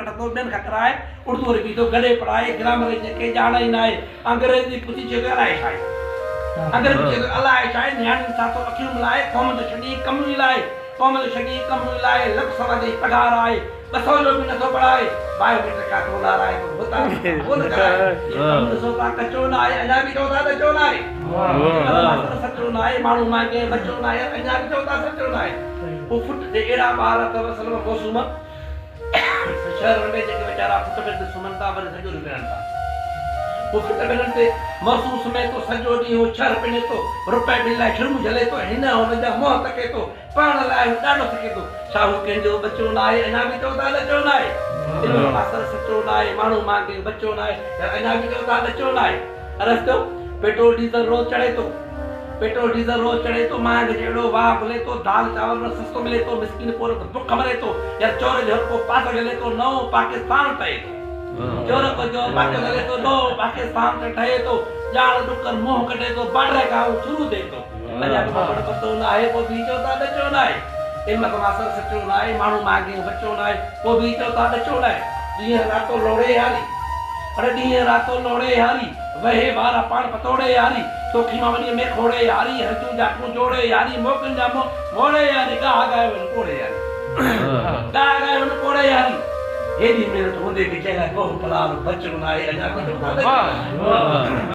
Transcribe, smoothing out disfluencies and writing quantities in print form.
cut तो बेन का कराए उर्दू रे भी तो गले पढ़ाए ग्रामर के जाना ही ना है अंग्रेजी पुछी जे अलाए छाए अंग्रेजी जे अलाए छाए न्यान सा तो अखियूं मिलाए क़ौम जो छडी कम मिलाए क़ौम जो छडी कम मिलाए लख सवा जी पगार आए 200 जो भी नथो पढ़ाए बायोमेट्रिक का तो लाराए तो होता वो न कराए कम सो का कचो ना है अजा भी चौथा कचो ना है वाह सचो ना है मानू मांगे बच्चो ना है अजा भी चौथा सचो ना है वो फुट जे एड़ा बार त सलम मौसम शहर में जेके बेचारा फुट पे सुमनता वर सजो रहंदा वो फुट बेलन ते महसूस में तो सजो दी हो छर पिने तो रुपए बिल्ला शुरू जले तो हिन हुन जा मोह तके तो पाण लाए डाडो सके तो साहू के जो बच्चो ना है अना भी चौथा बच्चो ना है इन मास्टर सचो ना है मानू मांगे बच्चो ना है अना भी चौथा बच्चो ना है अरस्तो पेट्रोल डीजल रोज चढ़े तो पेट्रोल डीजल रोज चढ़े तो मांग जेड़ो वाह बोले तो दाल चावल में सस्तो मिले तो मिस्किन पोर तो भूख मरे तो या चोर जो को पास गले तो नो पाकिस्तान पे चोर को जो पास गले तो नो पाकिस्तान पे ठहे तो जाल डुकर मोह कटे तो बाड़े का शुरू दे तो अजा को पतो ना है को बीचो ता बचो ना है इन मत मासर सचो ना है मानू मांगे बचो ना है को बीचो ता बचो ना है दिए रातो लोड़े यारी अरे दिए रातो लोड़े यारी वहे बारा पान पतोड़े यारी तोखी मां वनी में खोड़े यारी हजू जाकू जोड़े यारी मोकन जा मोड़े यारी गा गाए वन कोड़े यारी गा गाए वन कोड़े यारी एडी मेरे तो होंदे के चला को पलाल बचो ना है अजा को